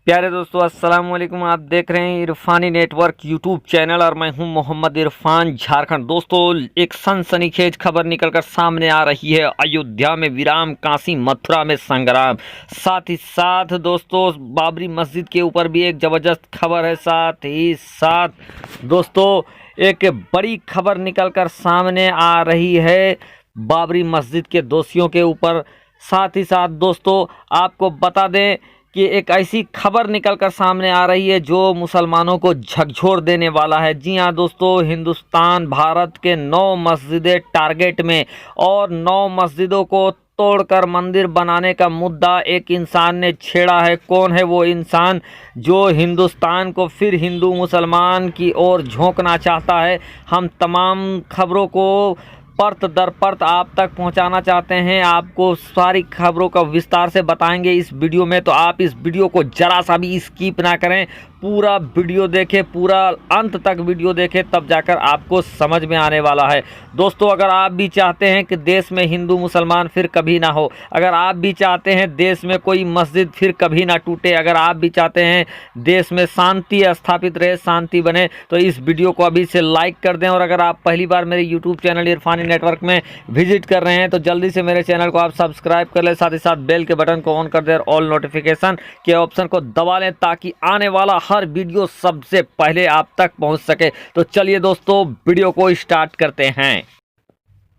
प्यारे दोस्तों, अस्सलाम वालेकुम। आप देख रहे हैं इरफानी नेटवर्क यूट्यूब चैनल और मैं हूं मोहम्मद इरफान, झारखंड। दोस्तों, एक सनसनीखेज खबर निकलकर सामने आ रही है। अयोध्या में विराम, काशी मथुरा में संग्राम। साथ ही साथ दोस्तों, बाबरी मस्जिद के ऊपर भी एक ज़बरदस्त खबर है। साथ ही साथ दोस्तों, एक बड़ी खबर निकलकर सामने आ रही है बाबरी मस्जिद के दोषियों के ऊपर। साथ ही साथ दोस्तों, आपको बता दें कि एक ऐसी खबर निकलकर सामने आ रही है जो मुसलमानों को झकझोर देने वाला है। जी हाँ दोस्तों, हिंदुस्तान भारत के 9 मस्जिदें टारगेट में और 9 मस्जिदों को तोड़कर मंदिर बनाने का मुद्दा एक इंसान ने छेड़ा है। कौन है वो इंसान जो हिंदुस्तान को फिर हिंदू मुसलमान की ओर झोंकना चाहता है? हम तमाम खबरों को परत दर परत आप तक पहुंचाना चाहते हैं। आपको सारी खबरों का विस्तार से बताएंगे इस वीडियो में, तो आप इस वीडियो को जरा सा भी स्किप ना करें। पूरा वीडियो देखें, पूरा अंत तक वीडियो देखें, तब जाकर आपको समझ में आने वाला है। दोस्तों, अगर आप भी चाहते हैं कि देश में हिंदू मुसलमान फिर कभी ना हो, अगर आप भी चाहते हैं देश में कोई मस्जिद फिर कभी ना टूटे, अगर आप भी चाहते हैं देश में शांति स्थापित रहे, शांति बने, तो इस वीडियो को अभी से लाइक कर दें। और अगर आप पहली बार मेरे यूट्यूब चैनल इरफानी नेटवर्क में विजिट कर रहे हैं तो जल्दी से मेरे चैनल को आप सब्सक्राइब कर लें। साथ ही साथ बेल के बटन को ऑन कर दें और ऑल नोटिफिकेशन के ऑप्शन को दबा लें ताकि आने वाला हर वीडियो सबसे पहले आप तक पहुंच सके। तो चलिए दोस्तों, वीडियो को स्टार्ट करते हैं।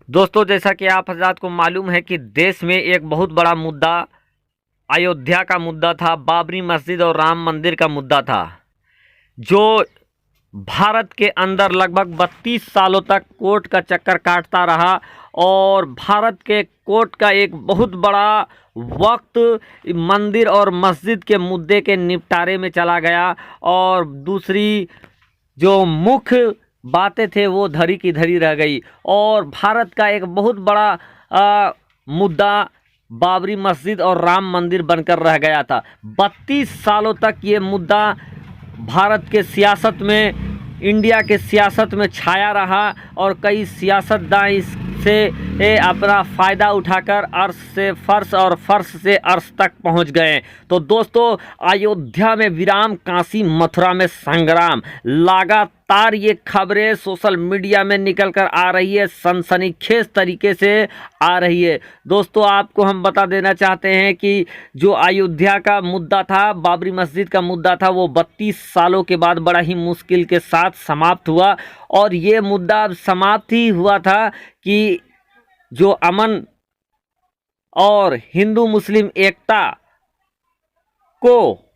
दोस्तों, जैसा कि आप हजरात को मालूम है कि देश में एक बहुत बड़ा मुद्दा अयोध्या का मुद्दा था, बाबरी मस्जिद और राम मंदिर का मुद्दा था, जो भारत के अंदर लगभग 32 सालों तक कोर्ट का चक्कर काटता रहा। और भारत के कोर्ट का एक बहुत बड़ा वक्त मंदिर और मस्जिद के मुद्दे के निपटारे में चला गया और दूसरी जो मुख्य बातें थे वो धरी की धरी रह गई। और भारत का एक बहुत बड़ा मुद्दा बाबरी मस्जिद और राम मंदिर बनकर रह गया था। 32 सालों तक ये मुद्दा भारत के सियासत में, इंडिया के सियासत में छाया रहा और कई सियासतदान इससे अपना फ़ायदा उठाकर अर्श से फर्श और फर्श से अर्श तक पहुंच गए। तो दोस्तों, अयोध्या में विराम, काशी मथुरा में संग्राम। लगातार ये खबरें सोशल मीडिया में निकलकर आ रही है, सनसनीखेज तरीके से आ रही है। दोस्तों, आपको हम बता देना चाहते हैं कि जो अयोध्या का मुद्दा था, बाबरी मस्जिद का मुद्दा था, वो 32 सालों के बाद बड़ा ही मुश्किल के साथ समाप्त हुआ। और ये मुद्दा समाप्त ही हुआ था कि जो अमन और हिंदू मुस्लिम एकता को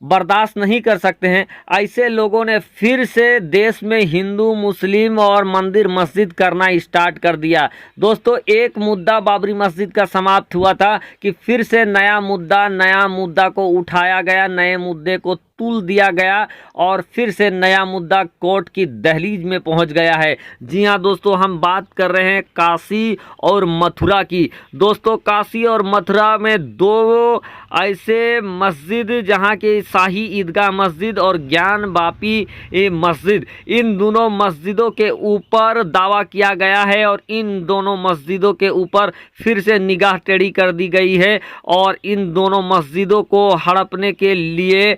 बर्दाश्त नहीं कर सकते हैं, ऐसे लोगों ने फिर से देश में हिंदू मुस्लिम और मंदिर मस्जिद करना स्टार्ट कर दिया। दोस्तों, एक मुद्दा बाबरी मस्जिद का समाप्त हुआ था कि फिर से नया मुद्दा को उठाया गया, नए मुद्दे को तुल दिया गया और फिर से नया मुद्दा कोर्ट की दहलीज में पहुंच गया है। जी हां दोस्तों, हम बात कर रहे हैं काशी और मथुरा की। दोस्तों, काशी और मथुरा में 2 ऐसे मस्जिद, जहां के शाही ईदगाह मस्जिद और ज्ञान वापी मस्जिद, इन दोनों मस्जिदों के ऊपर दावा किया गया है और इन दोनों मस्जिदों के ऊपर फिर से निगाह टेढ़ी कर दी गई है और इन दोनों मस्जिदों को हड़पने के लिए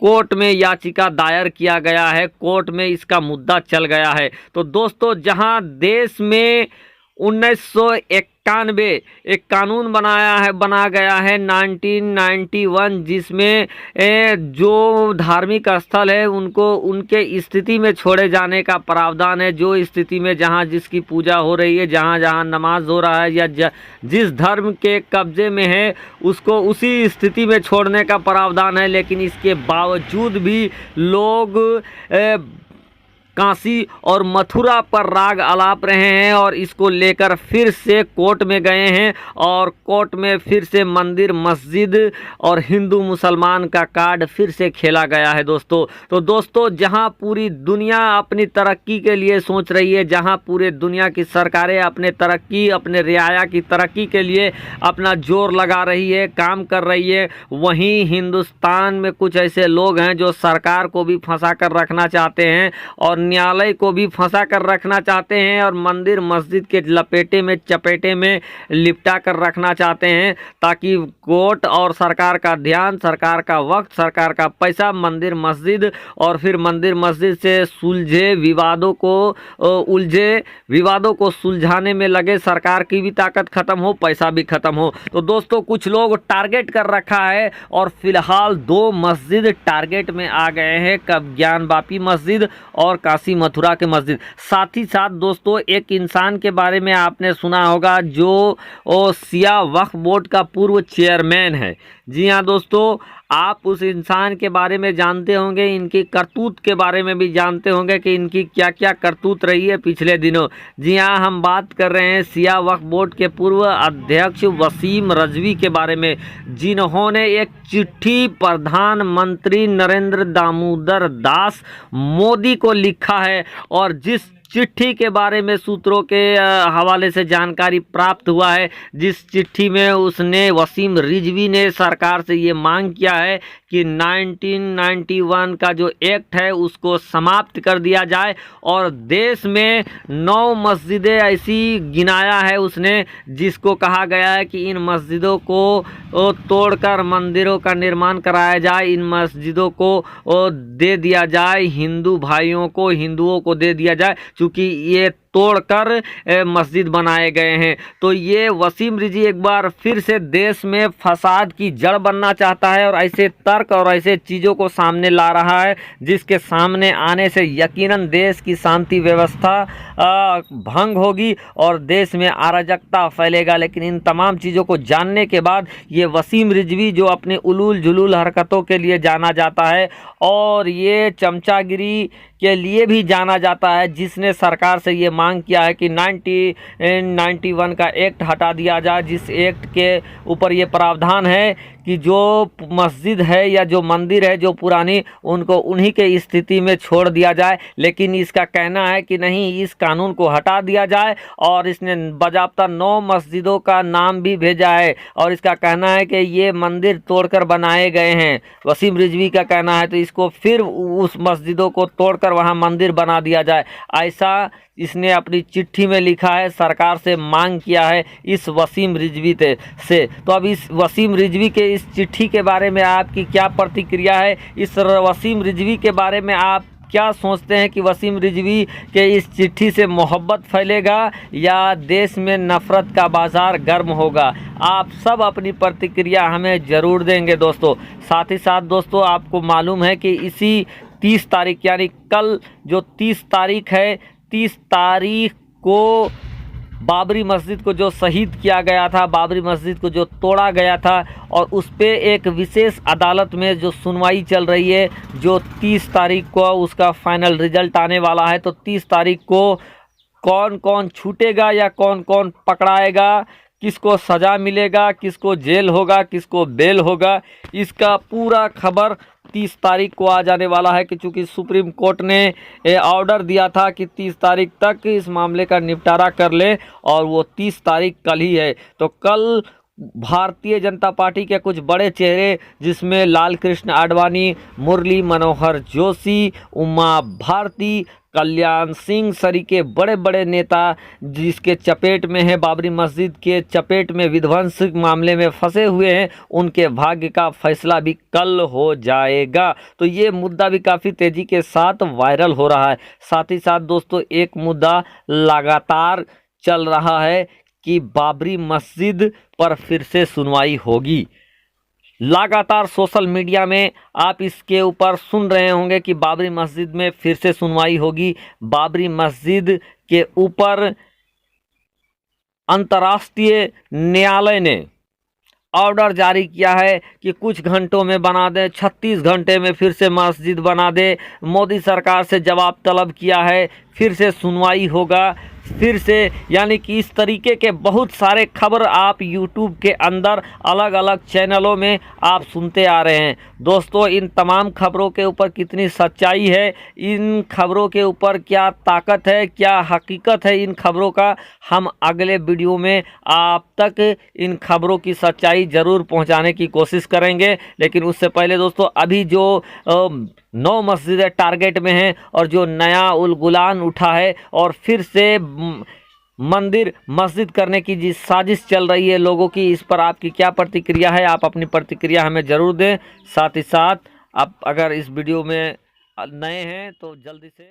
कोर्ट में याचिका दायर किया गया है, कोर्ट में इसका मुद्दा चल गया है। तो दोस्तों, जहां देश में 1991 एक कानून बना गया है 1991, जिसमें जो धार्मिक स्थल है उनको उनके स्थिति में छोड़े जाने का प्रावधान है। जो स्थिति में जहां जिसकी पूजा हो रही है, जहां जहां नमाज हो रहा है या जिस धर्म के कब्जे में है उसको उसी स्थिति में छोड़ने का प्रावधान है। लेकिन इसके बावजूद भी लोग काशी और मथुरा पर राग अलाप रहे हैं और इसको लेकर फिर से कोर्ट में गए हैं और कोर्ट में फिर से मंदिर मस्जिद और हिंदू मुसलमान का कार्ड फिर से खेला गया है दोस्तों। तो दोस्तों, जहां पूरी दुनिया अपनी तरक्की के लिए सोच रही है, जहां पूरे दुनिया की सरकारें अपने रियाया की तरक्की के लिए अपना जोर लगा रही है, काम कर रही है, वहीं हिंदुस्तान में कुछ ऐसे लोग हैं जो सरकार को भी फंसा कर रखना चाहते हैं और न्यायालय को भी फंसा कर रखना चाहते हैं और मंदिर मस्जिद के लपेटे में चपेटे में लिपटा कर रखना चाहते हैं, ताकि कोर्ट और सरकार का ध्यान, सरकार का वक्त, सरकार का पैसा मंदिर मस्जिद और फिर मंदिर मस्जिद से सुलझे विवादों को उलझे विवादों को सुलझाने में लगे। सरकार की भी ताकत खत्म हो, पैसा भी खत्म हो। तो दोस्तों कुछ लोग टारगेट कर रखा है और फिलहाल 2 मस्जिद टारगेट में आ गए हैं, कब ज्ञान वापी मस्जिद और काशी मथुरा के मस्जिद। साथ ही साथ दोस्तों एक इंसान के बारे में आपने सुना होगा जो सिया वक्फ बोर्ड का पूर्व चेयरमैन है। जी हाँ दोस्तों, आप उस इंसान के बारे में जानते होंगे, इनकी करतूत के बारे में भी जानते होंगे कि इनकी क्या क्या करतूत रही है पिछले दिनों। जी हाँ, हम बात कर रहे हैं सिया वक्फ बोर्ड के पूर्व अध्यक्ष वसीम रिजवी के बारे में, जिन्होंने एक चिट्ठी प्रधानमंत्री नरेंद्र दामोदर दास मोदी को लिखा है और जिस चिट्ठी के बारे में सूत्रों के हवाले से जानकारी प्राप्त हुआ है, जिस चिट्ठी में उसने वसीम रिजवी ने सरकार से ये मांग किया है कि 1991 का जो एक्ट है उसको समाप्त कर दिया जाए और देश में 9 मस्जिदें ऐसी गिनाया है उसने जिसको कहा गया है कि इन मस्जिदों को तोड़कर मंदिरों का निर्माण कराया जाए, इन मस्जिदों को दे दिया जाए हिंदू भाइयों को, हिंदुओं को दे दिया जाए, क्योंकि ये तोड़कर मस्जिद बनाए गए हैं। तो ये वसीम रिजवी एक बार फिर से देश में फसाद की जड़ बनना चाहता है और ऐसे तर्क और ऐसे चीज़ों को सामने ला रहा है जिसके सामने आने से यकीनन देश की शांति व्यवस्था भंग होगी और देश में अराजकता फैलेगा। लेकिन इन तमाम चीज़ों को जानने के बाद ये वसीम रिजवी जो अपने उलूल जुलूल हरकतों के लिए जाना जाता है और ये चमचागिरी के लिए भी जाना जाता है, जिसने सरकार से ये मांग किया है कि 1991 का एक्ट हटा दिया जाए, जिस एक्ट के ऊपर ये प्रावधान है कि जो मस्जिद है या जो मंदिर है जो पुरानी, उनको उन्हीं के स्थिति में छोड़ दिया जाए। लेकिन इसका कहना है कि नहीं, इस कानून को हटा दिया जाए और इसने बाज़ाब्ता 9 मस्जिदों का नाम भी भेजा है और इसका कहना है कि ये मंदिर तोड़कर बनाए गए हैं, वसीम रिजवी का कहना है। तो इसको फिर उस मस्जिदों को तोड़कर वहाँ मंदिर बना दिया जाए, ऐसा इसने अपनी चिट्ठी में लिखा है, सरकार से मांग किया है इस वसीम रिजवी से। तो अब इस वसीम रिजवी के इस चिट्ठी के बारे में आपकी क्या प्रतिक्रिया है? इस वसीम रिजवी के बारे में आप क्या सोचते हैं कि वसीम रिजवी के इस चिट्ठी से मोहब्बत फैलेगा या देश में नफ़रत का बाज़ार गर्म होगा? आप सब अपनी प्रतिक्रिया हमें ज़रूर देंगे दोस्तों। साथ ही साथ दोस्तों आपको मालूम है कि इसी 30 तारीख यानी कल जो 30 तारीख है, 30 तारीख को बाबरी मस्जिद को जो शहीद किया गया था, बाबरी मस्जिद को जो तोड़ा गया था और उस पे एक विशेष अदालत में जो सुनवाई चल रही है, जो 30 तारीख को उसका फाइनल रिजल्ट आने वाला है। तो 30 तारीख को कौन कौन छूटेगा या कौन कौन पकड़ाएगा, किसको सज़ा मिलेगा, किसको जेल होगा, किसको बेल होगा, इसका पूरा खबर 30 तारीख को आ जाने वाला है कि चूँकि सुप्रीम कोर्ट ने ऑर्डर दिया था कि 30 तारीख तक इस मामले का निपटारा कर ले और वो 30 तारीख कल ही है। तो कल भारतीय जनता पार्टी के कुछ बड़े चेहरे जिसमें लाल कृष्ण आडवाणी, मुरली मनोहर जोशी, उमा भारती, कल्याण सिंह सरी के बड़े बड़े नेता जिसके चपेट में है, बाबरी मस्जिद के चपेट में विध्वंस मामले में फंसे हुए हैं, उनके भाग्य का फैसला भी कल हो जाएगा। तो ये मुद्दा भी काफ़ी तेज़ी के साथ वायरल हो रहा है। साथ ही साथ दोस्तों एक मुद्दा लगातार चल रहा है कि बाबरी मस्जिद पर फिर से सुनवाई होगी। लगातार सोशल मीडिया में आप इसके ऊपर सुन रहे होंगे कि बाबरी मस्जिद में फिर से सुनवाई होगी। बाबरी मस्जिद के ऊपर अंतर्राष्ट्रीय न्यायालय ने ऑर्डर जारी किया है कि कुछ घंटों में बना दे, 36 घंटे में फिर से मस्जिद बना दे। मोदी सरकार से जवाब तलब किया है फिर से सुनवाई होगा, फिर से, यानी कि इस तरीके के बहुत सारे खबर आप यूट्यूब के अंदर अलग अलग चैनलों में आप सुनते आ रहे हैं। दोस्तों, इन तमाम खबरों के ऊपर कितनी सच्चाई है, इन खबरों के ऊपर क्या ताकत है, क्या हकीकत है इन खबरों का, हम अगले वीडियो में आप तक इन खबरों की सच्चाई ज़रूर पहुंचाने की कोशिश करेंगे। लेकिन उससे पहले दोस्तों, अभी जो 9 मस्जिदें टारगेट में हैं और जो नया उलगुलान उठा है और फिर से मंदिर मस्जिद करने की जी साजिश चल रही है लोगों की, इस पर आपकी क्या प्रतिक्रिया है? आप अपनी प्रतिक्रिया हमें ज़रूर दें। साथ ही साथ आप अगर इस वीडियो में नए हैं तो जल्दी से